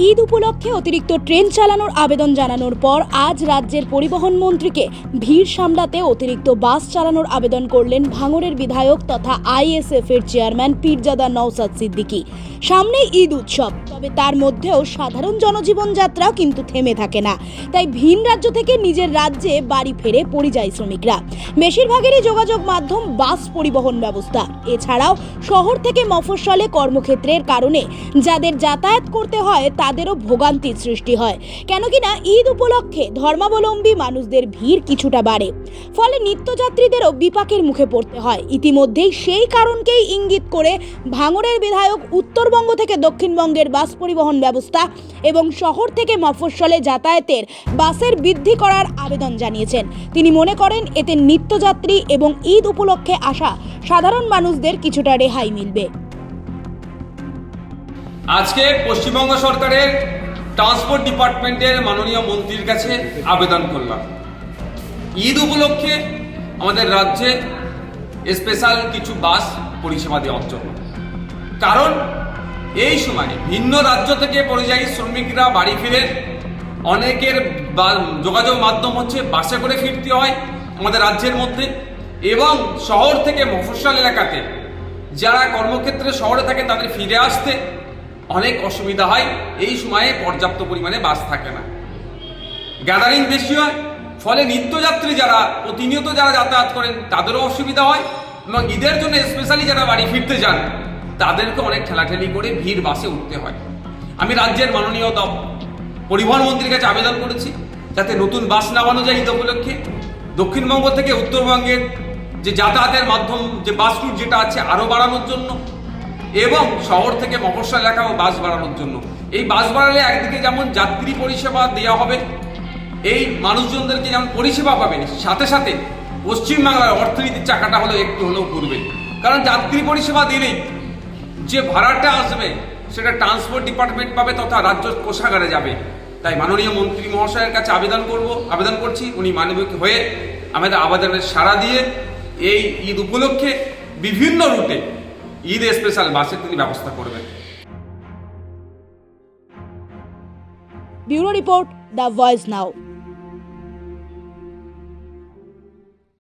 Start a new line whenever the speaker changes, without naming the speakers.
ঈদ উপলক্ষে অতিরিক্ত ট্রেন চালানোর আবেদন জানানোর পর আজ রাজ্যের পরিবহন মন্ত্রীকে ভিড় সামলাতে অতিরিক্ত বাস চালানোর আবেদন করলেন ভাঙড়ের বিধায়ক তথা আইএসএফ এর চেয়ারম্যান পীরজাদা নওশাদ সিদ্দিকী। সামনে ঈদ উৎসব, তবে তার মধ্যেও সাধারণ জনজীবন যাত্রা কিন্তু থেমে থাকে না। তাই ভিন রাজ্য থেকে নিজের রাজ্যে বাড়ি ফেরে পরিযায়ী শ্রমিকরা। বেশিরভাগেরই যোগাযোগ মাধ্যম বাস পরিবহন ব্যবস্থা। এছাড়াও শহর থেকে মফস্বলে কর্মক্ষেত্রের কারণে যাদের যাতায়াত করতে হয় তাদেরও ভোগান্তির সৃষ্টি হয়, কেন কিনা ঈদ উপলক্ষে ধর্মাবলম্বী মানুষদের ভিড় কিছুটা বাড়ে, ফলে নিত্যযাত্রীদেরও বিপাকের মুখে পড়তে হয়। ইতিমধ্যেই সেই কারণকেই ইঙ্গিত করে ভাঙড়ের বিধায়ক উত্তরবঙ্গ থেকে দক্ষিণবঙ্গের বাস পরিবহন ব্যবস্থা এবং শহর থেকে মফস্বলে যাতায়াতের বাসের বৃদ্ধি করার আবেদন জানিয়েছেন। তিনি মনে করেন এতে নিত্যযাত্রী এবং ঈদ উপলক্ষে আসা সাধারণ মানুষদের কিছুটা রেহাই মিলবে।
আজকে পশ্চিমবঙ্গ সরকারের ট্রান্সপোর্ট ডিপার্টমেন্টের মাননীয় মন্ত্রীর কাছে আবেদন করলাম। ঈদ উপলক্ষে আমাদের রাজ্যে স্পেশাল কিছু বাস পরিষেবা দেওয়ার জন্য। কারণ এই সময় ভিন্ন রাজ্য থেকে পরিযায়ী শ্রমিকরা বাড়ি ফিরে, অনেকের যোগাযোগ মাধ্যম হচ্ছে বাসে করে ফিরতে হয় আমাদের রাজ্যের মধ্যে, এবং শহর থেকে মফস্বল এলাকাতে যারা কর্মক্ষেত্রে শহরে থাকে তাদের ফিরে আসতে অনেক অসুবিধা হয়। এই সময়ে পর্যাপ্ত পরিমাণে বাস থাকে না, গ্যাদারিং বেশি হয়, ফলে নিত্যযাত্রী যারা প্রতিনিয়ত যারা যাতায়াত করেন তাদেরও অসুবিধা হয়, এবং ঈদের জন্য স্পেশালি যারা বাড়ি ফিরতে যান তাদেরকে অনেক ঠেলাঠেলি করে ভিড় বাসে উঠতে হয়। আমি রাজ্যের মাননীয় পরিবহন মন্ত্রীর কাছে আবেদন করেছি যাতে নতুন বাস নামানো যায় ঈদ উপলক্ষে, দক্ষিণবঙ্গ থেকে উত্তরবঙ্গের যে যাতায়াতের মাধ্যম যে বাস রুট যেটা আছে আরও বাড়ানোর জন্য, এবং শহর থেকে মফস্বল এলাকাও বাস বাড়ানোর জন্য। এই বাস বাড়ালে একদিকে যেমন যাত্রী পরিষেবা দেওয়া হবে, এই মানুষজনদেরকে যেমন পরিষেবা পাবেন, সাথে সাথে পশ্চিমবাংলার অর্থনীতির চাকাটা হলো একটু হলেও ঘুরবে। কারণ যাত্রী পরিষেবা দিলেই যে ভাড়াটা আসবে সেটা ট্রান্সপোর্ট ডিপার্টমেন্ট পাবে তথা রাজ্য কোষাগারে যাবে। তাই মাননীয় মন্ত্রী মহাশয়ের কাছে আবেদন করছি উনি মানবিক হয়ে আমাদের আবেদনের সাড়া দিয়ে এই ঈদ উপলক্ষে বিভিন্ন রুটে ঈদ স্পেশাল বাসের তিনি ব্যবস্থা করবেন।
Bureau report, the voice now.